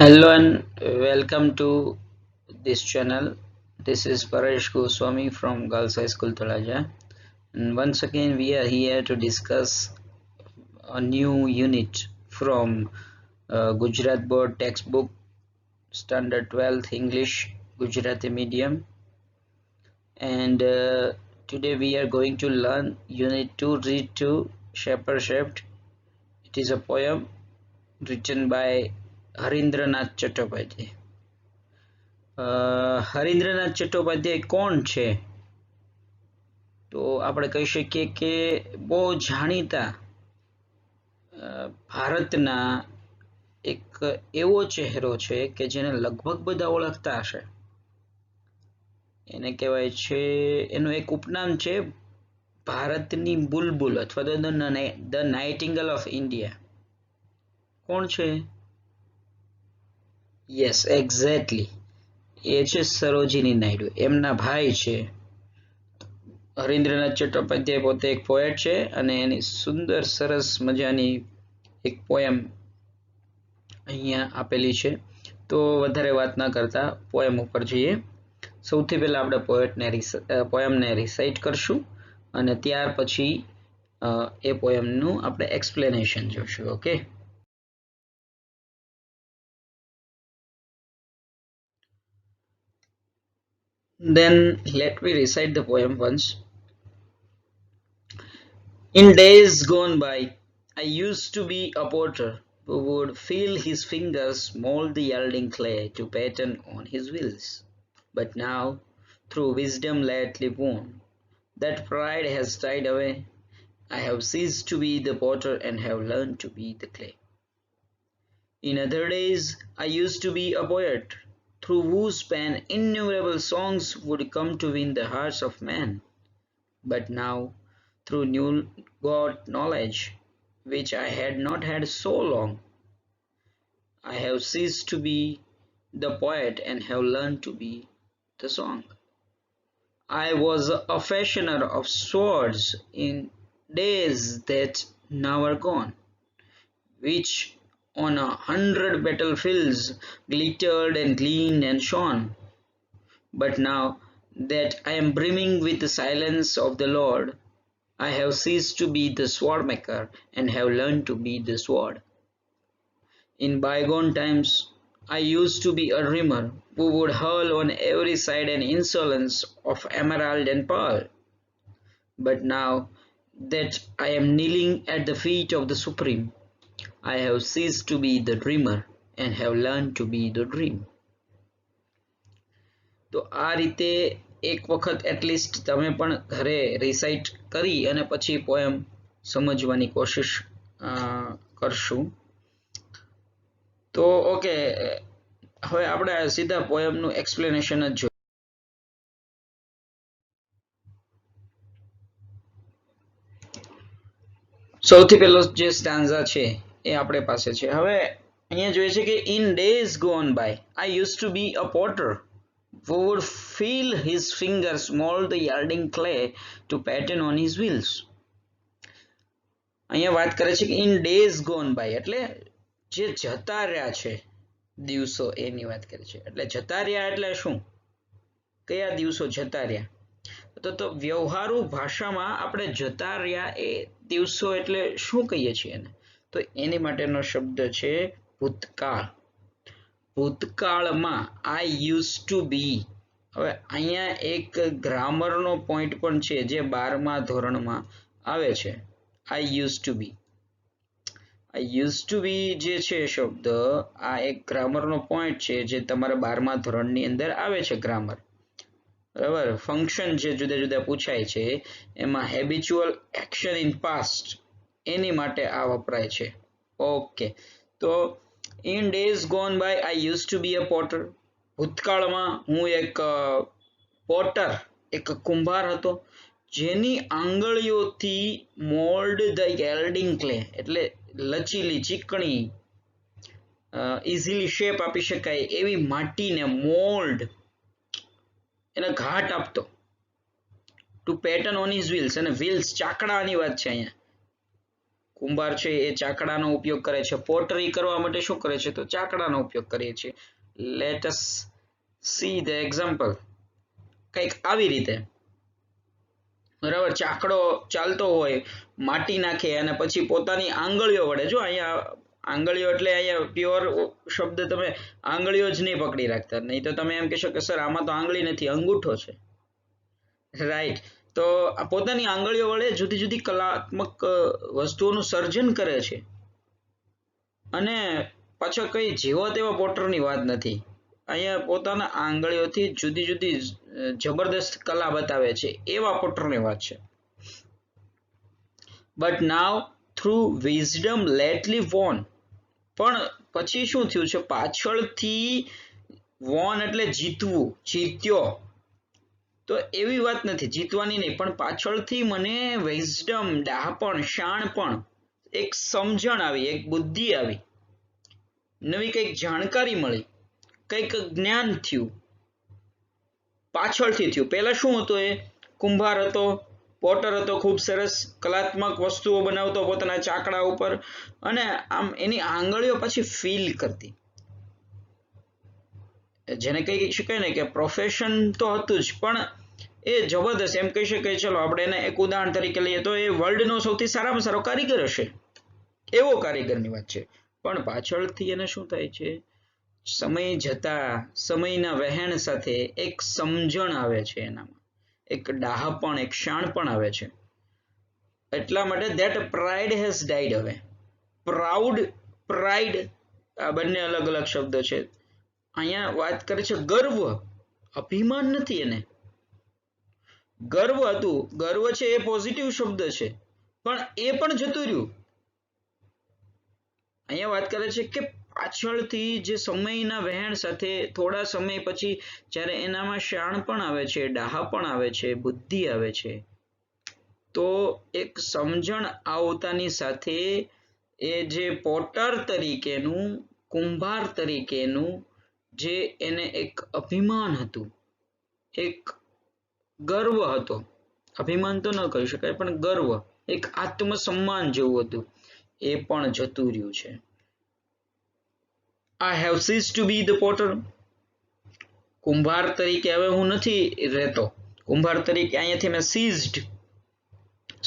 Hello and welcome to this channel. This is Paresh Goswami from Girls High School Talaja, and once again we are here to discuss a new unit from Gujarat Board textbook Standard 12th English Gujarati medium, and today we are going to learn Unit 2 Read to Shaper Shaped. It is a poem written by Harindranath Chattopadhyay. હરીન્દ્રનાથ Chattopadhyay કોણ છે? તો આપણે કહી શકીએ કે બહુ જાણીતા ભારતના એક એવો ચહેરો છે કે જેને લગભગ બધા ઓળખતા હશે. એને કહેવાય છે, એનું એક ઉપનામ છે ભારતની બુલબુલ અથવા તો ધ નાઇટિંગેલ ઓફ ઇન્ડિયા. કોણ છે? યસ, એક્ઝેક્ટલી, એ છે સરોજિની નાયડુ. એમના ભાઈ છે. હરીન્દ્રનાથ ચટ્ટોપાધ્યાય પોતે એક પોએટ છે અને એની સુંદર સરસ મજાની એક પોએમ અહીંયા આપેલી છે. તો વધારે વાત ના કરતા પોએમ ઉપર જઈએ. સૌથી પહેલા આપણે પોએમને રિસાઇટ કરશું અને ત્યાર પછી એ પોએમનું આપણે એક્સપ્લેનેશન જોશું. Okay, then let me recite the poem once. In days gone by, I used to be a potter who would feel his fingers mold the yielding clay to pattern on his wheels. But now, through wisdom lately won, that pride has died away. I have ceased to be the potter and have learned to be the clay. In other days, I used to be a poet, through whose pen innumerable songs would come to win the hearts of men. But now, through new got knowledge, which I had not had so long, I have ceased to be the poet and have learned to be the song. I was a fashioner of swords in days that now are gone, which on 100 battlefields glittered and gleamed and shone. But now that I am brimming with the silence of the Lord, I have ceased to be the sword maker and have learned to be the sword. In bygone times, I used to be a dreamer who would hurl on every side an insolence of emerald and pearl. But now that I am kneeling at the feet of the Supreme, I have ceased to be the dreamer and have learned to be the dream. તો આ રીતે એક વખત at least તમે પણ ઘરે recite કરી અને પછી પોએમ સમજવાની કોશિશ કરશું. તો ઓકે, હવે આપણે સીધા પોએમનું એક્સપ્લેનેશન જ જોઈએ. સૌથી પહેલો જે સ્ટાન્ઝા છે એ આપણે પાસે છે. હવે અહીંયા જોઈએ છે કે in days gone by I use to be a potter who would feel his fingers mold the yielding clay to pattern on his wheels. અહીંયા વાત કરે છે કે in days gone by એટલે જે જતા રહ્યા છે દિવસો એની વાત કરે છે. એટલે જતા રહ્યા એટલે શું? કયા દિવસો જતા રહ્યા? તો વ્યવહારુ ભાષામાં આપણે જતા રહ્યા એ દિવસો એટલે શું કહીએ છીએ એને? તો એની માટેનો શબ્દ છે ભૂતકાળ. ભૂતકાળમાં આઈ યુઝ ટુ બી. હવે અહીંયા એક ગ્રામરનો પોઈન્ટ પણ છે જે 12મા ધોરણમાં આવે છે. I use to be. I use to be જે છે શબ્દ, આ એક ગ્રામરનો પોઈન્ટ છે જે તમારા 12મા ધોરણની અંદર આવે છે ગ્રામર. બરાબર, ફંક્શન જે જુદા જુદા પૂછાય છે એમાં હેબિચ્યુઅલ એક્શન ઇન પાસ્ટ એની માટે આ વપરાય છે. ઓકે, તો In days gone by, I used to be a potter. ભૂતકાળમાં હું એક પોટર, એક કુંભાર હતો જેની આંગળીઓથી મોલ્ડ ધ yielding clay એટલે લચીલી ચીકણી ઇઝીલી શેપ આપી શકાય એવી માટીને મોલ્ડ એને ઘાટ આપતો. To pattern on his wheels, અને વ્હીલ્સ ચાકડાની વાત છે અહીંયા. કુંભાર છે એ ચાકડાનો ઉપયોગ કરે છે. પોટરી કરવા માટે શું કરે છે? તો ચાકડાનો ઉપયોગ કરીએ છીએ. Let S see the example. કંઈક આવી રીતે, બરાબર. ચાકડો ચાલતો હોય, માટી નાખે અને પછી પોતાની આંગળીઓ વડે, જો અહીંયા આંગળીઓ એટલે અહીંયા પ્યોર શબ્દ તમે આંગળીઓ જ નહીં પકડી રાખતા, નહીં તો તમે એમ કહેશો કે સર આમાં તો આંગળી નથી, અંગૂઠો છે, રાઈટ. તો પોતાની આંગળીઓ વડે જુદી જુદી કલાત્મક વસ્તુઓનું સર્જન કરે છે. અને પાછો કઈ જેવો તેવા પોટરની વાત નથી. અહીંયા પોતાના આંગળીઓથી જુદી જુદી જબરદસ્ત કલા બતાવે છે, એવા પોટરની વાત છે. But now through wisdom lately won. પણ પછી શું થયું છે? પાછળથી વોન એટલે જીતવું, જીત્યો. તો એવી વાત નથી, જીતવાની નહીં, પણ પાછળથી મને વિઝડમ, ડહાપણ, શાણપણ, એક સમજણ આવી, એક બુદ્ધિ આવી, નવી કંઈક જાણકારી મળી, કંઈક જ્ઞાન થયું, પાછળથી થયું. પહેલા શું હતું? એ કુંભાર હતો, પોટર હતો, ખૂબ સરસ કલાત્મક વસ્તુઓ બનાવતો પોતાના ચાકડા ઉપર, અને આમ એની આંગળીઓ પછી ફીલ કરતી. જેને કહી શકાય ને કે પ્રોફેશન તો હતું જ, પણ એ જબરદસ્ત, એમ કહી શકાય. ચલો આપણે એને એક ઉદાહરણ તરીકે લઈએ તો એ વર્લ્ડનો સૌથી સારામાં સારો કારીગર હશે, એવો કારીગરની વાત છે. પણ પાછળથી એને શું થાય છે? સમય જતા, સમયના વહેણ સાથે એક સમજણ આવે છે એનામાં, એક ડાહપણ, એક શાણપણ આવે છે. એટલા માટે ધેટ પ્રાઇડ હેઝ ડાઈડ. હવે પ્રાઉડ, પ્રાઇડ આ બંને અલગ અલગ શબ્દ છે. અહીંયા વાત કરે છે ગર્વ, અભિમાન નથી એને, ગર્વ હતું. ગર્વ છે એ પોઝિટિવ શબ્દ છે, પણ એ પણ જતું રહ્યું. અહીંયા વાત કરે છે કે પાછળથી જે સમયના વહેણ સાથે થોડા સમય પછી જ્યારે એનામાં શાણપણ આવે છે, ડાહાપણ આવે છે, બુદ્ધિ આવે છે, તો એક સમજણ આવતાની સાથે એ જે પોટર તરીકેનું, કુંભાર તરીકેનું જે એને એક અભિમાન હતું, એક ગર્વ હતો, અભિમાન તો ન કહી શકાય પણ ગર્વ, એક આત્મસન્માન જેવું હતું, એ પણ જતું રહ્યું છે. I have ceased to be the potter. કુંભાર તરીકે હવે હું નથી રહેતો. કુંભાર તરીકે અહીંયાથી મેં સીઝડ,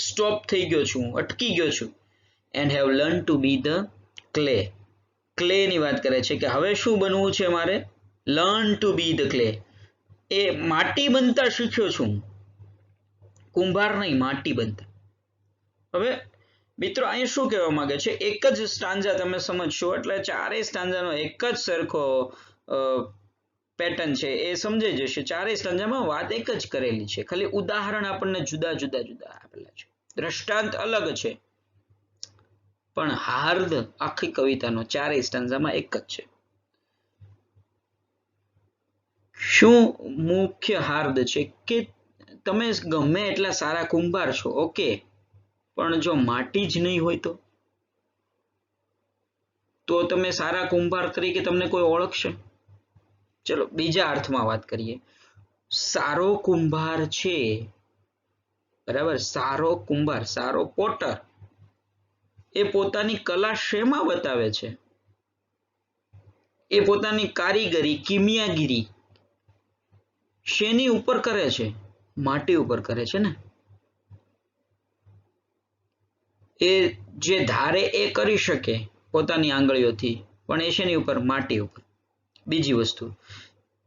સ્ટોપ થઈ ગયો છું, અટકી ગયો છું. And have learned to be the clay. Clay ની વાત કરે છે કે હવે શું બનવું છે મારે? Learn to be the clay. એ માટી બનતા શીખ્યો છું, કુંભાર નહીં, માટી બનતા. હવે મિત્રો અહીંયા શું કહેવા માંગે છે? એક જ સ્ટાન્જા તમે સમજશો એટલે ચારેય સ્ટાન્જાનો એક જ સરખો પેટર્ન છે એ સમજાઈ જશે. ચારેય સ્ટાન્જામાં વાત એક જ કરેલી છે, ખાલી ઉદાહરણ આપણને જુદા જુદા જુદા આપેલા છે, દ્રષ્ટાંત અલગ છે, પણ હાર્દ આખી કવિતાનો ચારેય સ્ટાન્જામાં એક જ છે. શું મુખ્ય હાર્દ છે? કે તમે ગમે એટલા સારા કુંભાર છો, ઓકે, પણ જો માટી જ નહીં હોય તો તમે સારા કુંભાર તરીકે તમને કોઈ ઓળખશે? ચલો બીજા અર્થમાં વાત કરીએ. સારો કુંભાર છે, બરાબર, સારો કુંભાર, સારો પોટર, એ પોતાની કલા શેમાં બતાવે છે? એ પોતાની કારીગરી, કિમિયાગીરી શેની ઉપર કરે છે? માટી ઉપર કરે છે ને. એ જે ધારે એ કરી શકે પોતાની આંગળીઓથી, પણ એ શેની ઉપર? માટી ઉપર. બીજી વસ્તુ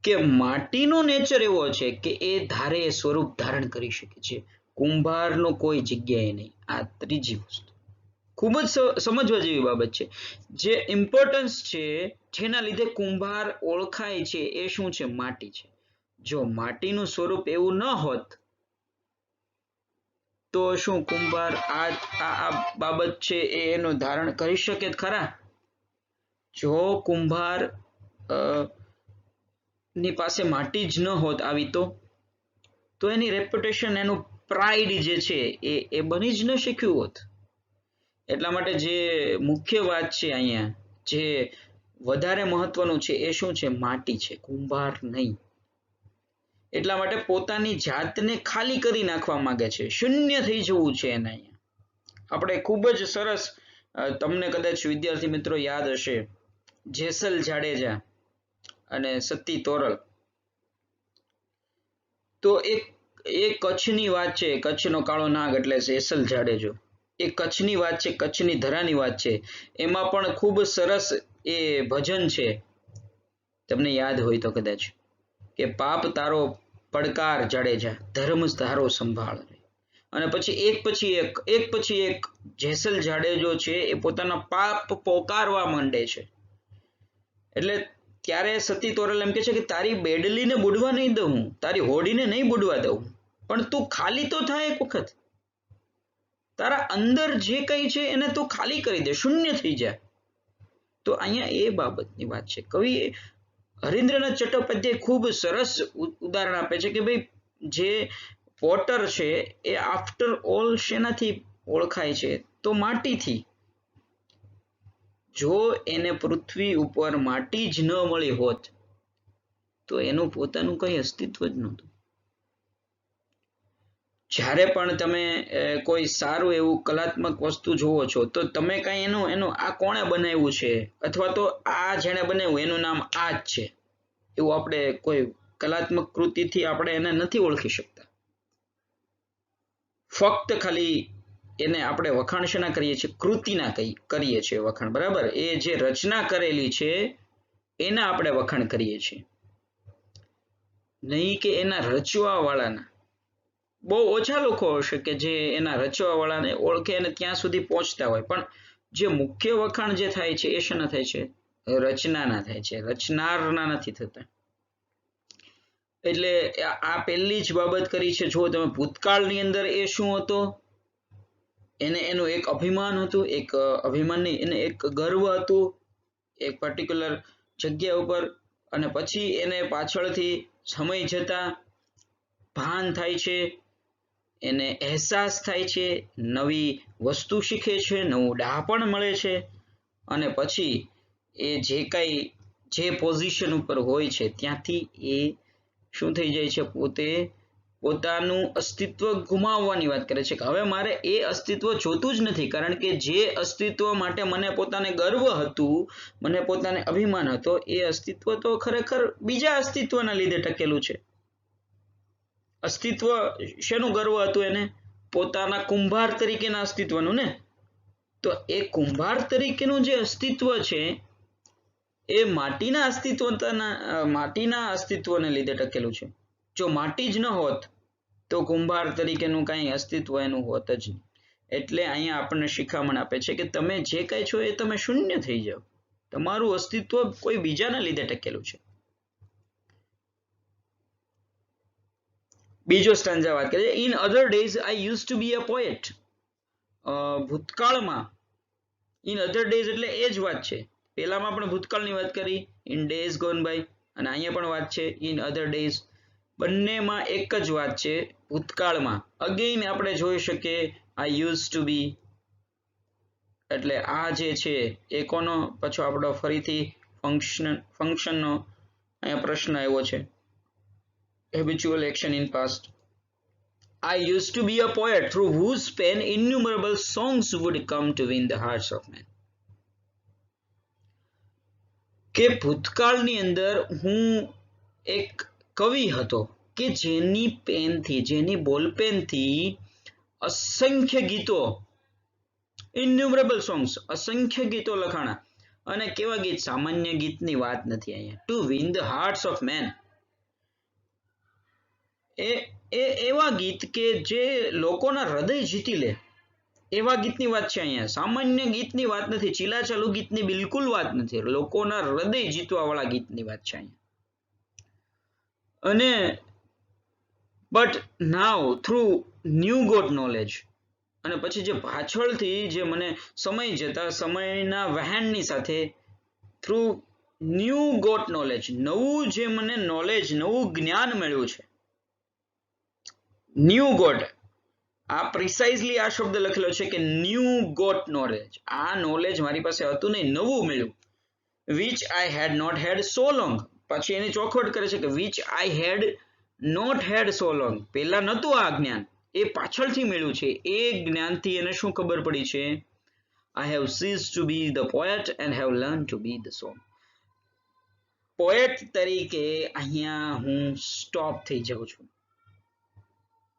કે માટીનો નેચર એવો છે કે એ ધારે સ્વરૂપ ધારણ કરી શકે છે, કુંભારનો કોઈ જગ્યાએ નહીં. આ ત્રીજી વસ્તુ ખૂબ જ સમજવા જેવી બાબત છે. જે ઇમ્પોર્ટન્સ છે, જેના લીધે કુંભાર ઓળખાય છે, એ શું છે? માટી છે. જો માટીનું સ્વરૂપ એવું ન હોત તો શું કુંભાર આ બાબત છે એનું ધારણ કરી શકે ખરા? જો કુંભાર ની પાસે માટી જ ન હોત આવી તો એની રેપ્યુટેશન, એનું પ્રાઇડ જે છે એ બની જ ન શક્યું હોત. એટલા માટે જે મુખ્ય વાત છે અહીંયા, જે વધારે મહત્વનું છે એ શું છે? માટી છે, કુંભાર નહીં. એટલા માટે પોતાની જાતને ખાલી કરી નાખવા માંગે છે, શૂન્ય થઈ જવું છે એને અહીંયા. આપણે ખૂબ જ સરસ, તમને કદાચ વિદ્યાર્થી મિત્રો યાદ હશે, જેસલ જાડેજા અને સતી તોરલ. તો એ કચ્છની વાત છે, કચ્છનો કાળો નાગ એટલે જેસલ જાડેજો. એ કચ્છની વાત છે, કચ્છની ધરાની વાત છે. એમાં પણ ખૂબ સરસ એ ભજન છે, તમને યાદ હોય તો કદાચ, કે પાપ તારો પડકાર જાડેજા, ધર્મ તારો સંભાળ. અને પછી એક પછી એક જેસલ જાડેજો છે એ પોતાના પાપ પોકારવા માંડે છે. એટલે ત્યારે સતી તોરલ એમ કે છે કે તારી બેડલીને બુડવા નહીં દઉં, તારી હોડીને નહીં બુડવા દઉં, પણ તું ખાલી તો થાય એક વખત. તારા અંદર જે કઈ છે એને તું ખાલી કરી દે, શૂન્ય થઈ જાય. તો અહીંયા એ બાબતની વાત છે. કવિ હરીન્દ્રનાથ ચટ્ટોપાધ્યાય ખૂબ સરસ ઉદાહરણ આપે છે કે ભાઈ જે પોટર છે એ આફ્ટર ઓલ શેનાથી ઓળખાય છે? તો માટીથી. જો એને પૃથ્વી ઉપર માટી જ ન મળી હોત તો એનું પોતાનું કઈ અસ્તિત્વ જ નહોતું. જ્યારે પણ તમે કોઈ સારું એવું કલાત્મક વસ્તુ જોવો છો તો તમે કઈ એનું આ કોણે બનાવ્યું છે, અથવા તો આ જેણે બનાવ્યું એનું નામ આ જ છે એવું આપણે કોઈ કલાત્મક કૃતિથી આપણે એને નથી ઓળખી શકતા. ફક્ત ખાલી એને આપણે વખાણ શેના કરીએ છીએ? કૃતિના કરીએ છીએ વખાણ, બરાબર? એ જે રચના કરેલી છે એના આપણે વખાણ કરીએ છીએ, નહીં કે એના રચવા વાળાના. બહુ ઓછા લોકો હશે કે જે એના રચવા વાળાને ઓળખે અને ત્યાં સુધી પહોંચતા હોય, પણ જે મુખ્ય વખાણ જે થાય છે એ શેના થાય છે? રચનાના થાય છે, રચનારના નથી થતા. એટલે આ પહેલી જ બાબત કરી છે. જો તમે ભૂતકાળની અંદર એ શું હતો? એનું એક અભિમાન હતું, એક અભિમાન નહીં, એને એક ગર્વ હતું એક પર્ટિક્યુલર જગ્યા ઉપર, અને પછી એને પાછળથી સમય જતા ભાન થાય છે, એને અહેસાસ થાય છે, નવી વસ્તુ શીખે છે, નવું ડહાપણ મળે છે, અને પછી એ જે પોઝિશન ઉપર હોય છે ત્યાંથી એ શું થઈ જાય છે? પોતાનું અસ્તિત્વ ગુમાવવાની વાત કરે છે કે હવે મારે એ અસ્તિત્વ જોતું જ નથી, કારણ કે જે અસ્તિત્વ માટે મને પોતાને ગર્વ હતું, મને પોતાને અભિમાન હતો, એ અસ્તિત્વ તો ખરેખર બીજા અસ્તિત્વના લીધે ટકેલું છે. અસ્તિત્વ શેનું ગર્વ હતું એને? પોતાના કુંભાર તરીકેના અસ્તિત્વનું ને. તો એ કુંભાર તરીકેનું જે અસ્તિત્વ છે એ માટીના અસ્તિત્વને લીધે ટકેલું છે. જો માટી જ ન હોત તો કુંભાર તરીકેનું કાંઈ અસ્તિત્વ એનું હોત જ નહીં. એટલે અહીંયા આપણને શિખામણ આપે છે કે તમે જે કાંઈ છો એ તમે શૂન્ય થઈ જાઓ, તમારું અસ્તિત્વ કોઈ બીજાના લીધે ટકેલું છે. બીજો સ્ટાન્ઝા વાત કરીએ. In other days I use to be a poet. ભૂતકાળમાં, ઇન અધર ડેઝ એટલે એ જ વાત છે. પહેલામાં પણ ભૂતકાળની વાત કરી, ઇન ડેઝ ગોન બાય, અને અહીંયા પણ વાત છે ઇન અધર ડેઝ. બંનેમાં એક જ વાત છે. ભૂતકાળમાં અગેઇન આપણે જોઈ શકીએ આઈ યુઝ ટુ બી, એટલે આ જે છે એ કોનો પાછો આપણો ફરીથી ફંક્શનનો અહીંયા પ્રશ્ન આવ્યો છે. Habitual action in past. I used to be a poet through whose pen innumerable songs would come to win the hearts of men. કે ભૂતકાળની અંદર હું એક કવિ હતો કે જેની પેનથી, જેની બોલપેનથી અસંખ્ય ગીતો, ઇન્યુમરેબલ સોંગ્સ, અસંખ્ય ગીતો લખાણા. અને કેવા ગીત? સામાન્ય ગીતની વાત નથી અહીંયા. To win the hearts of men. એવા ગીત કે જે લોકોના હૃદય જીતી લે, એવા ગીતની વાત છે અહીંયા. સામાન્ય ગીતની વાત નથી, ચીલાચાલુ ગીતની બિલકુલ વાત નથી, લોકોના હૃદય જીતવા વાળા ગીતની વાત છે અહીંયા. અને but now through new got knowledge, અને પછી જે પાછળથી જે મને સમય જતા સમયના વહેણની સાથે થ્રુ ન્યૂ ગોટ નોલેજ, નવું જે મને નોલેજ, નવું જ્ઞાન મળ્યું છે. ન્યૂ ગોટ, આ પ્રિસાઇઝલી આ શબ્દ લખેલો છે કે ન્યૂ ગોટ નોલેજ. આ નોલેજ મારી પાસે હતું નહીં, નવું મળ્યું. Which I had not had so long. પછી એની ચોખવટ કરે છે કે which I had not had so long. પહેલા નહોતું આ જ્ઞાન, એ પાછળથી મેળવ્યું છે. એ જ્ઞાનથી એને શું ખબર પડી છે? I have ceased to be the poet and have learned to be the song. Poet તરીકે અહીંયા હું સ્ટોપ થઈ જાઉં છું.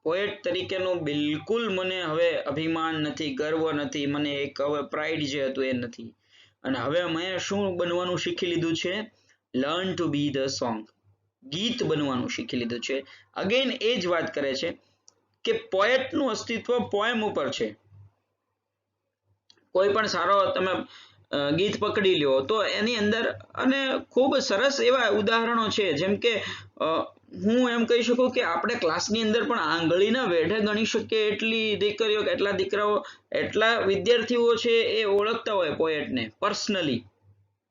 પોએટ તરીકેનું બિલકુલ મને હવે અભિમાન નથી, ગર્વ નથી, મને એક હવે પ્રાઇડ જે હતું એ નથી. અને હવે મેં શું બનવાનું શીખી લીધું છે? Learn to be the song. ગીત બનવાનું શીખી લીધું છે. અગેન એ જ વાત કરે છે કે પોએટનું અસ્તિત્વ પોએમ ઉપર છે. કોઈ પણ સારો તમે ગીત પકડી લ્યો તો એની અંદર અને ખૂબ સરસ એવા ઉદાહરણો છે. જેમ કે હું એમ કહી શકું કે આપણે ક્લાસની અંદર પણ આંગળીના વેઢે ગણી શકીએ એટલી દીકરીઓ, એટલા દીકરાઓ, એટલા વિદ્યાર્થીઓ છે એ ઓળખતા હોય પોએટને પર્સનલી,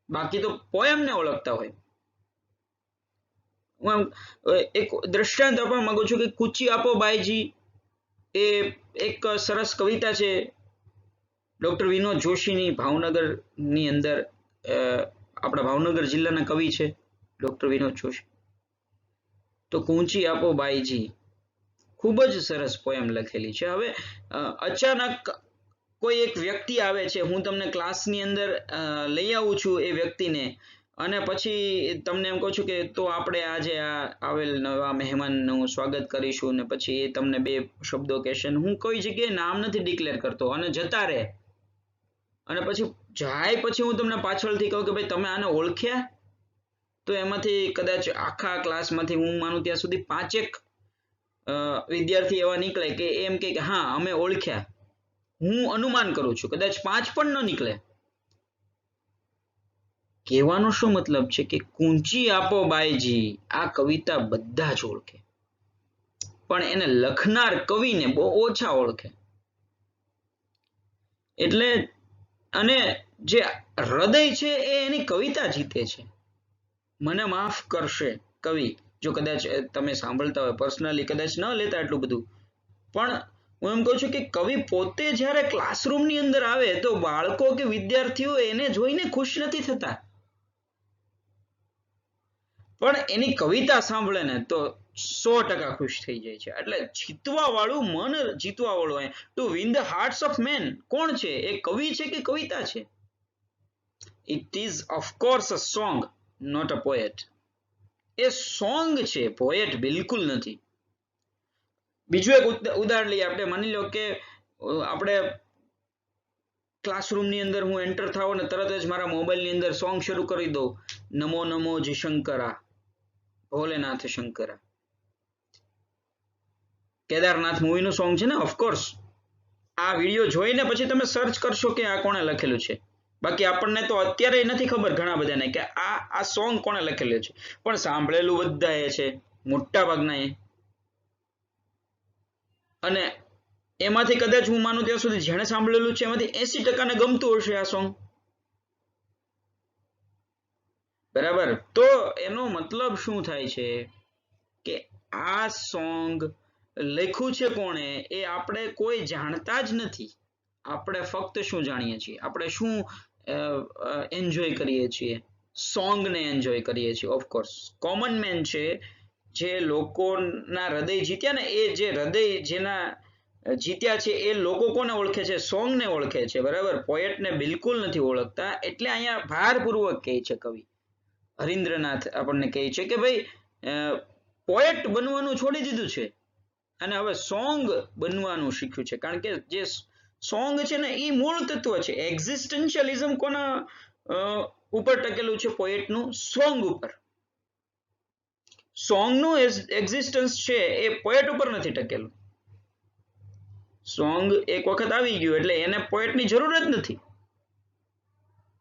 બાકી તો પોએમને ઓળખતા હોય. હું એક દ્રષ્ટાંત આપવા માંગુ છું કે કૂચી આપો બાઈજી એ એક સરસ કવિતા છે ડોક્ટર વિનોદ જોશીની. ભાવનગરની અંદર આપણા ભાવનગર જિલ્લાના કવિ છે ડોક્ટર વિનોદ જોશી. તો કૂંચી આપો બાઈજી ખૂબ જ સરસ પોએમ લખેલી છે. હવે અચાનક કોઈ એક વ્યક્તિ આવે છે, હું તમને ક્લાસની અંદર લઈ આવું છું એ વ્યક્તિને, અને પછી તમને એમ કહું છું કે તો આપણે આજે આવેલ નવા મહેમાનનું સ્વાગત કરીશું, ને પછી એ તમને બે શબ્દો કહેશે. હું કોઈ જગ્યાએ નામ નથી ડિક્લેર કરતો અને જતા રહે, અને પછી જાય પછી હું તમને પાછળથી કહું કે ભાઈ તમે આને ઓળખ્યા? તો એમાંથી કદાચ આખા ક્લાસમાંથી હું માનું ત્યાં સુધી 5 વિદ્યાર્થી એવા નીકળે કે એમ કે હા અમે ઓળખ્યા. હું અનુમાન કરું છું કદાચ 5 પણ ન નીકળે. કહેવાનો શું મતલબ છે કે કૂંચી આપો બાઈજી આ કવિતા બધા જ ઓળખે, પણ એને લખનાર કવિને બહુ ઓછા ઓળખે. એટલે અને જે હૃદય છે એ એની કવિતા જીતે છે. મને માફ કરશે કવિ જો કદાચ તમે સાંભળતા હોય પર્સનલી, કદાચ ન લેતા એટલું બધું, પણ હું એમ કહું છું કે કવિ પોતે જ્યારે ક્લાસરૂમની અંદર આવે તો બાળકો કે વિદ્યાર્થીઓ એને જોઈને ખુશ નથી થતા, પણ એની કવિતા સાંભળે ને તો 100% ખુશ થઈ જાય છે. એટલે જીતવા વાળું, મન જીતવા વાળું, to win the hearts of men કોણ છે? એ કવિ છે કે કવિતા છે? It is of course a song, not a poet. એ સોંગ છે, પોએટ બિલકુલ નથી. બીજું એક ઉદાહરણ લઈએ આપણે. માની લો કે આપણે ક્લાસરૂમની અંદર હું એન્ટર થાવ ને તરત જ મારા મોબાઈલની અંદર સોંગ શરૂ કરી દઉં, નમો નમો જી શંકરા, ભોલેનાથ શંકરા. કેદારનાથ મૂવીનું સોંગ છે ને, ઓફકોર્સ. આ વિડીયો જોઈને પછી તમે સર્ચ કરશો કે આ કોણે લખેલું છે. બાકી આપણને તો અત્યારે નથી ખબર ઘણા બધાને કે આ સોંગ કોણે લખેલું છે, પણ સાંભળેલું બધા એ છે, મોટા ભાગના એ. અને એમાંથી કદાચ હું માનું ત્યાં સુધી જેણે સાંભળેલું છે એમાંથી 80% ને ગમતું હશે આ સોંગ. બરાબર. તો એનો મતલબ શું થાય છે કે આ સોંગ લખ્યું છે કોણે એ આપણે કોઈ જાણતા જ નથી. આપણે ફક્ત શું જાણીએ છીએ? આપણે શું એન્જોય કરીએ છીએ? સોંગને એન્જોય કરીએ છીએ. ઓફકોર્સ કોમન મેન છે જે લોકોના હૃદય જીત્યા ને, એ જે હૃદય જેના જીત્યા છે એ લોકો કોને ઓળખે છે? સોંગને ઓળખે છે. બરાબર. પોએટને બિલકુલ નથી ઓળખતા. એટલે અહીંયા ભારપૂર્વક કહે છે કવિ હરીન્દ્રનાથ આપણને કહે છે કે ભાઈ પોએટ બનવાનું છોડી દીધું છે અને હવે સોંગ બનવાનું શીખ્યું છે. કારણ કે જે સોંગ છે ને એ મૂળ તત્વ છે. એક્ઝિસ્ટન્શિયલિઝમ કોના ઉપર ટકેલું છે? પોએટનું સોંગ ઉપર. સોંગનું એક્ઝિસ્ટન્સ છે એ પોએટ ઉપર નથી ટકેલું. સોંગ એક વખત આવી ગયું એટલે એને પોએટની જરૂર જ નથી,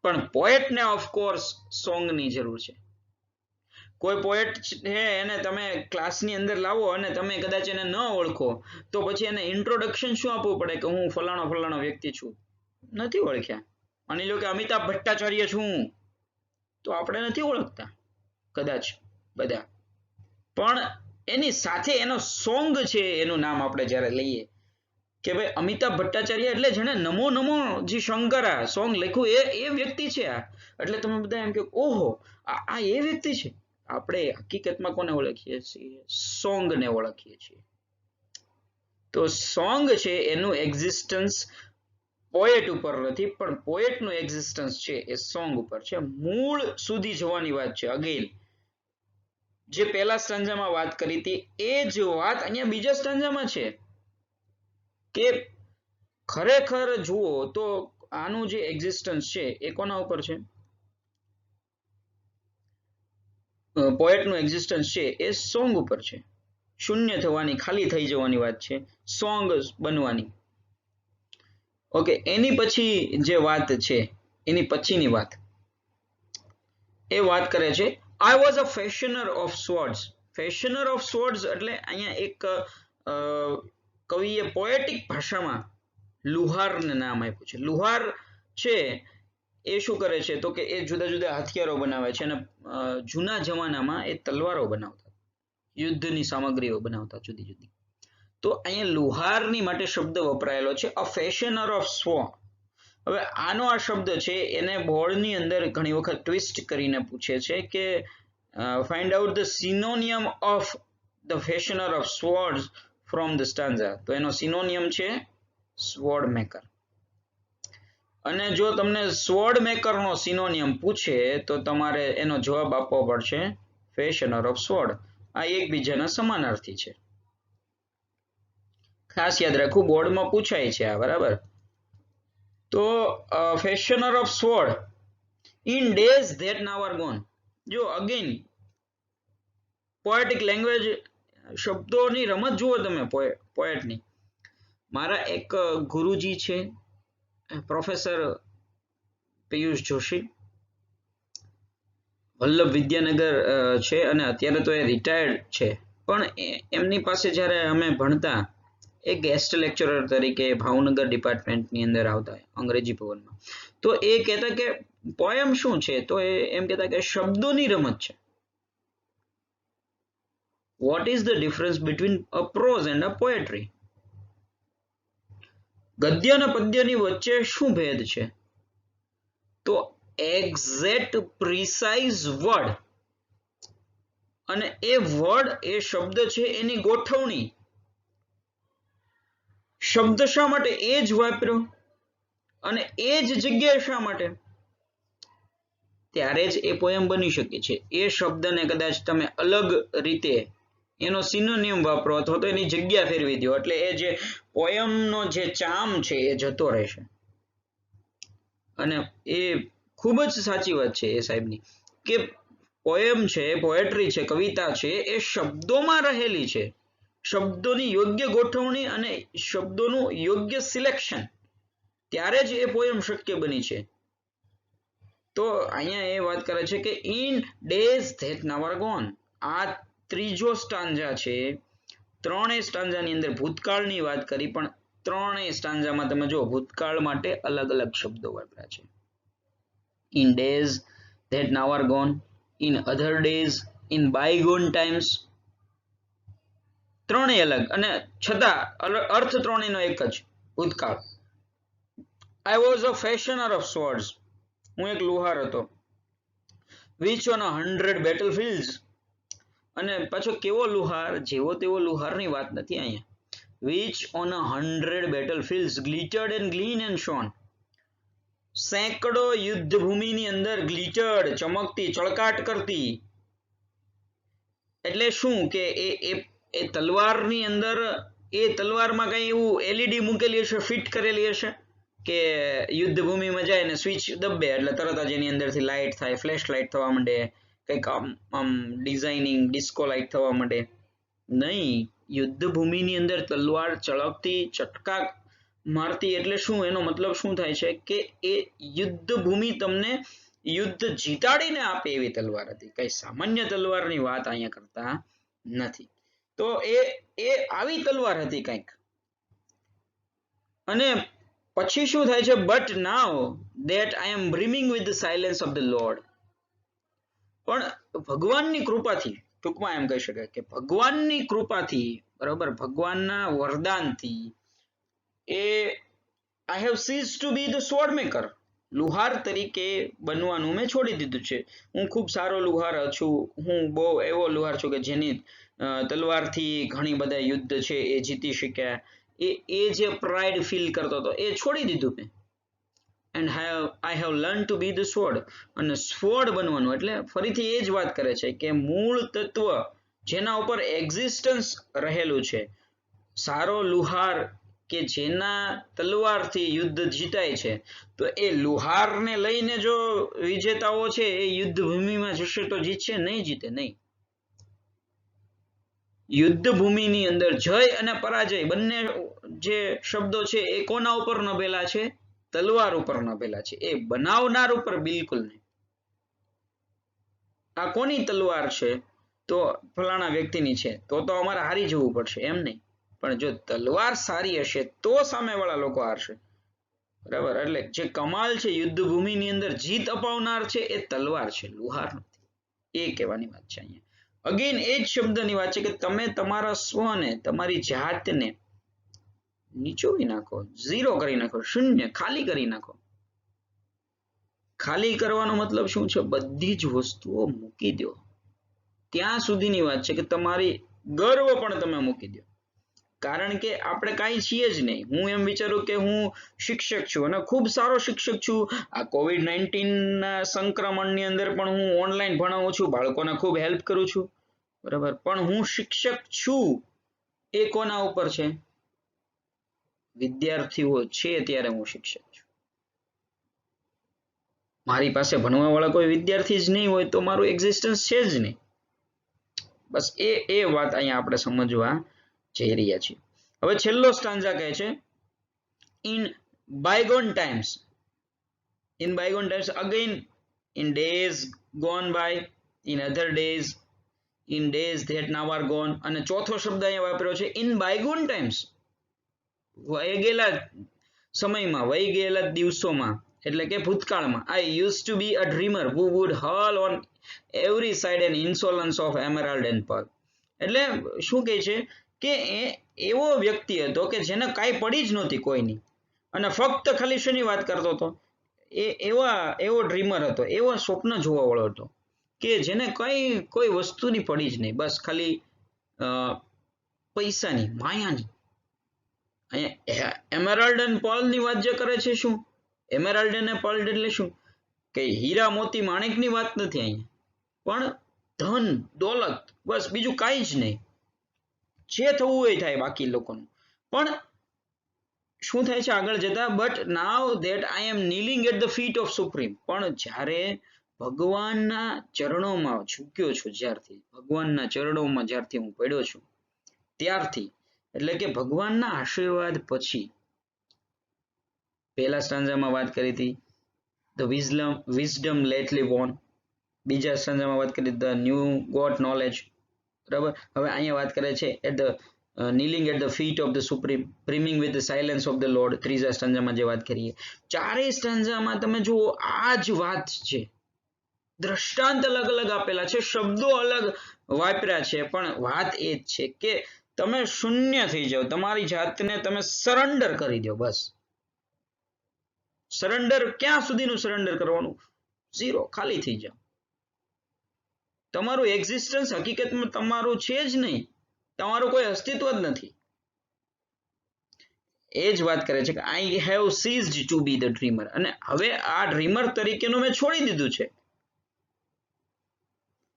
પણ પોએટને ઓફકોર્સ સોંગની જરૂર છે. કોઈ પોએટ છે એને તમે ક્લાસની અંદર લાવો અને તમે કદાચ એને ન ઓળખો તો પછી એને ઇન્ટ્રોડક્શન શું આપવું પડે કે હું ફલાણો વ્યક્તિ છું? નથી ઓળખ્યા. માની લો કે અમિતાભ ભટ્ટાચાર્ય છું તો આપણે નથી ઓળખતા કદાચ બધા, પણ એની સાથે એનો સોંગ છે એનું નામ આપણે જ્યારે લઈએ કે ભાઈ અમિતાભ ભટ્ટાચાર્ય એટલે જેને નમો નમો જી શંકરા સોંગ લખ્યું એ વ્યક્તિ છે આ. એટલે તમે બધા એમ કે ઓહો આ એ વ્યક્તિ છે. આપણે હકીકતમાં કોને ઓળખીએ છીએ? સોંગને ઓળખીએ છીએ. તો સોંગ છે એનું એક્ઝિસ્ટન્સ પોએટ ઉપર નથી, પણ પોએટનું એક્ઝિસ્ટન્સ છે એ સોંગ ઉપર છે. મૂળ સુધી જવાની વાત છે. અગેન જે પહેલા સ્ટાન્જામાં વાત કરી હતી એ જ વાત અહીંયા બીજા સ્ટાન્જામાં છે કે ખરેખર જુઓ તો આનું જે એક્ઝિસ્ટન્સ છે એ કોના ઉપર છે? પોએટનું એક્ઝિસ્ટન્સ છે એ સોંગ ઉપર છે. શૂન્ય થવાની, ખાલી થઈ જવાની વાત છે, સોંગ બનવાની. ઓકે, એની પછી જે વાત છે, એની પછીની વાત એ વાત કરે છે I was a fashioner of swords. Fashioner of swords એટલે અહીંયા એક કવિએ પોએટિક ભાષામાં લુહારને નામ આપ્યું છે. લુહાર છે એ શું કરે છે તો કે એ જુદા જુદા હથિયારો બનાવે છે અને જૂના જમાનામાં એ તલવારો બનાવતા, યુદ્ધની સામગ્રીઓ બનાવતા જુદી જુદી. તો અહીંયા લુહારની માટે શબ્દ વપરાયેલો છે અ ફેશનર ઓફ સ્વોર્ડ. હવે આનો આ શબ્દ છે એને બોર્ડની અંદર ઘણી વખત ટ્વિસ્ટ કરીને પૂછે છે કે find out the synonym of the fashioner of swords from the stanza. તો એનો સિનોનિયમ છે સ્વોર્ડ મેકર. અને જો તમને સ્વોર્ડ મેકરનો સિનોનિયમ પૂછે તો તમારે એનો જવાબ આપવો પડશે ફેશનર ઓફ સ્વોર્ડ. આ એકબીજાના સમાનાર્થી છે. ખાસ યાદ રાખવું, બોર્ડમાં પૂછાય છે આ, બરાબર. તો fashioner of sword in days that now are gone. જો અગેન પોએટિક લેંગ્વેજ, શબ્દોની રમત જુઓ તમે પોએટની. મારા એક ગુરુજી છે પ્રોફેસર પિયુષ જોશી, વલ્લભ વિદ્યાનગર છે અને અત્યારે તો એ રિટાયર્ડ છે. પણ એમની પાસે જ્યારે અમે ભણતા એ ગેસ્ટ લેક્ચરર તરીકે ભાવનગર ડિપાર્ટમેન્ટની અંદર આવતા અંગ્રેજી ભવનમાં. તો એ કહેતા કે પોયમ શું છે? તો એ એમ કહેતા કે શબ્દોની રમત છે. What is the difference between a prose and a poetry? ગદ્ય અને પદ્યની વચ્ચે શું ભેદ છે? તો એક્ઝેક્ટ પ્રિસાઇઝ વર્ડ, અને એ વર્ડ, એ શબ્દ છે એની ગોઠવણી. શબ્દ શા માટે એ જ વાપર્યો અને એ જ જગ્યાએ શા માટે, ત્યારે જ એ પોયમ બની શકે છે. એ શબ્દને કદાચ તમે અલગ રીતે એનો સિનોનિયમ વાપરો અથવા તો એની જગ્યા ફેરવી દો એટલે એ જે પોયમનો જે ચામ છે એ જતો રહેશે. અને એ ખૂબ જ સાચી વાત છે એ સાહેબની કે પોયમ છે, પોએટ્રી છે, કવિતા છે, એ શબ્દોમાં રહેલી છે. શબ્દોની યોગ્ય ગોઠવણી અને શબ્દોનું યોગ્ય સિલેક્શન, ત્યારે જ એ પોયમ શક્ય બની છે. તો અહીંયા એ વાત કરે છે કે in days that now are gone. આ ત્રીજો સ્ટાન્જા છે. ત્રણેય સ્ટાન્જાની અંદર ભૂતકાળની વાત કરી, પણ ત્રણેય સ્ટાન્જામાં તમે જો ભૂતકાળ માટે અલગ અલગ શબ્દો વાપર્યા છે. In days that now are gone, in other days, in bygone times. ત્રણેય અલગ અને છતાં અર્થ ત્રણેયનો એક જ, ભૂતકાળ. I was a fashioner of swords. હું એક લુહાર હતો. Which on 100 battlefields. અને પાછો કેવો લુહાર? જેવો તેવો લુહારની વાત નથી અહીંયા. Which on 100 battlefields glittered and gleamed and shone. સેંકડો યુદ્ધ ભૂમિની અંદર ગ્લિટર્ડ, ચમકતી, ચળકાટ કરતી. એટલે શું કે એ તલવારની અંદર, એ તલવારમાં કઈ એવું એલઈડી મૂકેલી હશે, ફિટ કરેલી હશે કે યુદ્ધ ભૂમિમાં જાય ને સ્વિચ દબે એટલે તરત જ એની અંદરથી લાઇટ થાય, ફ્લેશ લાઇટ થવા માંડે, કંઈક આમ ડિઝાઇનિંગ ડિસ્કો લાઇટ થવા માંડે. નહીં, યુદ્ધ ભૂમિની અંદર તલવાર ચળકતી, ચટકા મારતી. એટલે શું? એનો મતલબ શું થાય છે કે એ યુદ્ધ ભૂમિ તમને યુદ્ધ જીતાડીને આપે એવી તલવાર હતી. કઈ સામાન્ય તલવારની વાત અહીંયા કરતા નથી. તો એ આવી તલવાર હતી કંઈક. અને પછી શું થાય છે? But now that I am brimming with the silence of the Lord. પણ ભગવાનની કૃપાથી, ટૂંકમાં એમ કહી શકાય કે ભગવાનની કૃપાથી, બરાબર, ભગવાનના વરદાનથી એ I have ceased to be the sword maker. લુહાર તરીકે બનવાનું મેં છોડી દીધું છે. હું ખૂબ સારો લુહાર છું. હું બહુ એવો લુહાર છું કે જેની તલવારથી ઘણી બધા યુદ્ધ છે એ જીતી શક્યા. એ જે પ્રાઇડ ફીલ કરતો હતો એ છોડી દીધું મેં. And I have learn to be the sword, અને સ્વોર્ડ બનવાનું એટલે ફરીથી એ જ વાત કરે છે કે મૂળ તત્વ જેના ઉપર એક્ઝિસ્ટન્સ રહેલું છે, સારો લુહાર કે જેના તલવારથી યુદ્ધ જીતાય છે, તો એ લુહારને લઈને જો વિજેતાઓ છે એ યુદ્ધ ભૂમિમાં જશે તો જીતશે? નહીં જીતે, નહીં. યુદ્ધ ભૂમિની અંદર જય અને પરાજય બંને જે શબ્દો છે એ કોના ઉપર નભેલા છે? તલવાર ઉપર નભેલા છે. એ બનાવનાર ઉપર બિલકુલ નહીં. આ કોની તલવાર છે? તો ફલાણા વ્યક્તિની છે, તો અમારે હારી જવું પડશે, એમ નહીં. પણ જો તલવાર સારી હશે તો સામેવાળા લોકો હારશે. બરાબર? એટલે જે કમાલ છે યુદ્ધ ભૂમિની અંદર જીત અપાવનાર છે એ તલવાર છે, લુહાર નથી. એ કહેવાની વાત છે અહીંયા. અગેન એ જ શબ્દની વાત છે કે તમે તમારા સ્વને, તમારી જાતને નીચોવી નાખો, ઝીરો કરી નાખો, શૂન્ય, ખાલી કરી નાખો. ખાલી કરવાનો મતલબ શું છે? બધી જ વસ્તુઓ મૂકી દો. ત્યાં સુધીની વાત છે કે તમારી ગર્વ પણ તમે મૂકી દો. કારણ કે આપણે કાંઈ છીએ જ નહીં. હું એમ વિચારું કે હું શિક્ષક છું અને ખૂબ સારો શિક્ષક છું. આ COVID-19 ના સંક્રમણની અંદર પણ હું ઓનલાઈન ભણાવું છું, બાળકોને ખૂબ હેલ્પ કરું છું. બરાબર? પણ હું શિક્ષક છું એ કોના ઉપર છે? વિદ્યાર્થીઓ છે ત્યારે હું શિક્ષક છું. મારી પાસે ભણવા વાળા કોઈ વિદ્યાર્થી જ નહીં હોય તો મારું એક્ઝિસ્ટન્સ છે જ નહીં. બસ એ વાત અહીંયા આપણે સમજવા જઈ રહ્યા છીએ. હવે છેલ્લો સ્ટાન્ઝા કહે છે in bygone times, in bygone times, again in days gone by, in other days, in days that now are gone, અને ચોથો શબ્દ અહીંયા વાપર્યો છે ઇન બાયગોન ટાઈમ્સ, વહી ગયેલા સમયમાં, વહી ગયેલા દિવસોમાં, એટલે કે ભૂતકાળમાં. I use to be a dreamer who would hurl on every side an insolence of emerald and pearl. એટલે શું કહે છે કે એવો વ્યક્તિ હતો કે જેને કાંઈ પડી જ નહોતી કોઈની, અને ફક્ત ખાલી શેની વાત કરતો હતો? એવો ડ્રીમર હતો, એવો સ્વપ્ન જોવા વાળો હતો કે જેને કોઈ વસ્તુની પડી જ નહીં, બસ ખાલી પૈસાની, માયાની. અહીંયા એમરાલ્ડ એન્ડ પર્લની વાત જે કરે છે, શું એમરાલ્ડ અને પર્લ એટલે શું? કે હીરા મોતી માણેકની વાત નથી અહીંયા, પણ ધન દોલત, બસ બીજું કાંઈ જ નહીં. જે થવું હોય થાય બાકી લોકોનું. પણ શું થાય છે આગળ જતા? But now that I am kneeling at the feet of supreme. પણ જ્યારે ભગવાનના ચરણોમાં ઝૂક્યો છું, જ્યારથી ભગવાનના ચરણોમાં જ્યારથી હું પડ્યો છું ત્યારથી, એટલે કે ભગવાનના આશીર્વાદ પછી, પહેલા સ્ટાન્ઝામાં વાત કરી હતી ધ વિઝડમ લેટલી વોન, બીજા સ્ટાન્ઝામાં વાત કરી ધ ન્યૂ ગોટ નોલેજ. બરાબર? હવે અહીંયા વાત કરે છે at the kneeling at the feet of the supreme, brimming with the silence of the Lord. ત્રીજા સ્ટાન્ઝામાં જે વાત કરીએ, ચારેય સ્ટાન્ઝામાં તમે જુઓ આ જ વાત છે. દ્રષ્ટાંત અલગ અલગ આપેલા છે, શબ્દો અલગ વાપર્યા છે, પણ વાત એ જ છે કે તમે શૂન્ય થઈ જાઓ, તમારી જાતને તમે સરેન્ડર કરી દો. બસ સરેન્ડર. ક્યાં સુધીનું સરેન્ડર કરવાનું? ઝીરો, ખાલી થઈ જાઓ. તમારું એક્ઝિસ્ટન્સ હકીકતમાં તમારું છે જ નહીં, તમારું કોઈ અસ્તિત્વ જ નથી. એ જ વાત કરે છે કે I have ceased to be the dreamer, અને હવે આ ડ્રીમર તરીકેનું મેં છોડી દીધું છે,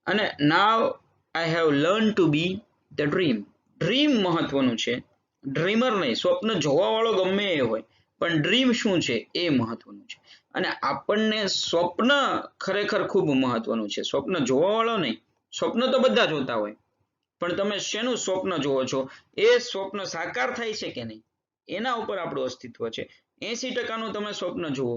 અને now I have learn to be the dream. Dream મહત્વનું છે, ડ્રીમર નહીં. સ્વપ્ન જોવા વાળો ગમે એ હોય, પણ ડ્રીમ શું છે એ મહત્વનું છે. અને આપણને સ્વપ્ન ખરેખર ખૂબ મહત્વનું છે, સ્વપ્ન જોવા વાળો નહીં. સ્વપ્ન તો બધા જોતા હોય, પણ તમે શેનું સ્વપ્ન જોવો છો? એ સ્વપ્ન સાકાર થાય છે કે નહીં, એના ઉપર આપણું અસ્તિત્વ છે. 80% તમે સ્વપ્ન જુઓ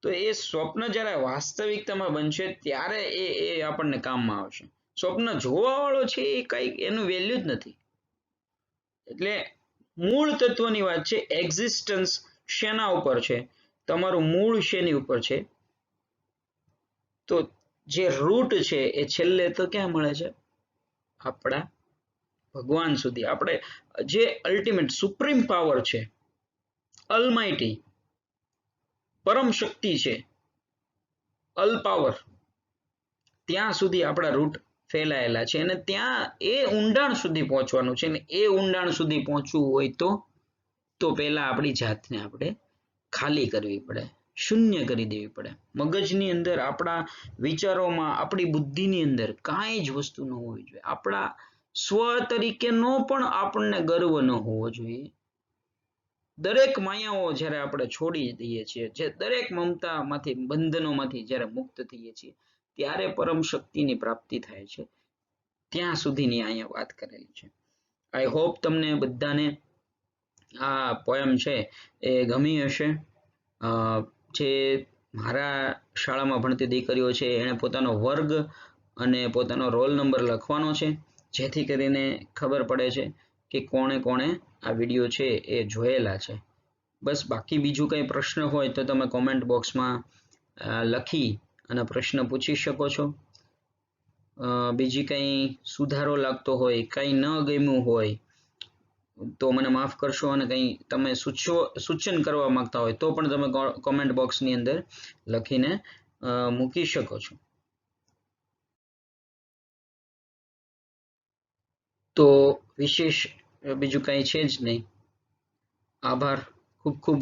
તો એ સ્વપ્ન જ્યારે વાસ્તવિકતામાં બનશે ત્યારે એ આપણને કામમાં આવશે. સ્વપ્ન જોવા વાળો છે એ કઈ એનું વેલ્યુ જ નથી. એટલે મૂળ તત્વની વાત છે. એક્ઝિસ્ટન્સ શેના ઉપર છે? તમારું મૂળ શેની ઉપર છે? તો જે રૂટ છે એ છેલ્લે તો ક્યાં મળે છે? આપણા ભગવાન સુધી. આપણે જે અલ્ટિમેટ સુપ્રીમ પાવર છે, અલમાઇટી, પરમ શક્તિ છે, અલ પાવર, ત્યાં સુધી આપણા રૂટ ફેલાયેલા છે અને ત્યાં એ ઊંડાણ સુધી પહોંચવાનું છે અને એ ઊંડાણ સુધી પહોંચવું હોય તો પહેલા આપણી જાતને આપણે ખાલી કરવી પડે, શૂન્ય કરી દેવી પડે. મગજની અંદર, આપણા વિચારોમાં, આપણી બુદ્ધિની અંદર કાંઈ જ વસ્તુ ન હોવી જોઈએ. આપણા સ્વ તરીકેનો પણ આપણને ગર્વ ન હોવો જોઈએ. દરેક માયાઓ જ્યારે આપણે છોડી દઈએ છીએ, જે દરેક મમતામાંથી, બંધનોમાંથી જ્યારે મુક્ત થઈએ છીએ, ત્યારે પરમ શક્તિની પ્રાપ્તિ થાય છે. ત્યાં સુધીની અહીંયા વાત કરેલી છે. આઈ હોપ તમને બધાને આ પોયમ છે એ ગમી હશે. જે મારા શાળામાં ભણતી દીકરીઓ છે એણે પોતાનો વર્ગ અને પોતાનો રોલ નંબર લખવાનો છે, જેથી કરીને ખબર પડે છે કે કોણે કોણે આ વિડીયો છે એ જોયેલા છે. બસ બાકી બીજું કંઈ પ્રશ્ન હોય તો તમે કોમેન્ટ બોક્સમાં લખી અને પ્રશ્ન પૂછી શકો છો. બીજી કંઈ સુધારો લાગતો હોય, કંઈ ન ગમ્યું હોય તો મને માફ કરશો, અને કંઈ તમે સૂચન કરવા માંગતા હોય તો પણ તમે કોમેન્ટ બોક્સની અંદર લખીને મૂકી શકો છો. તો વિશેષ બીજું કંઈ છે જ નહીં. આભાર, ખૂબ ખૂબ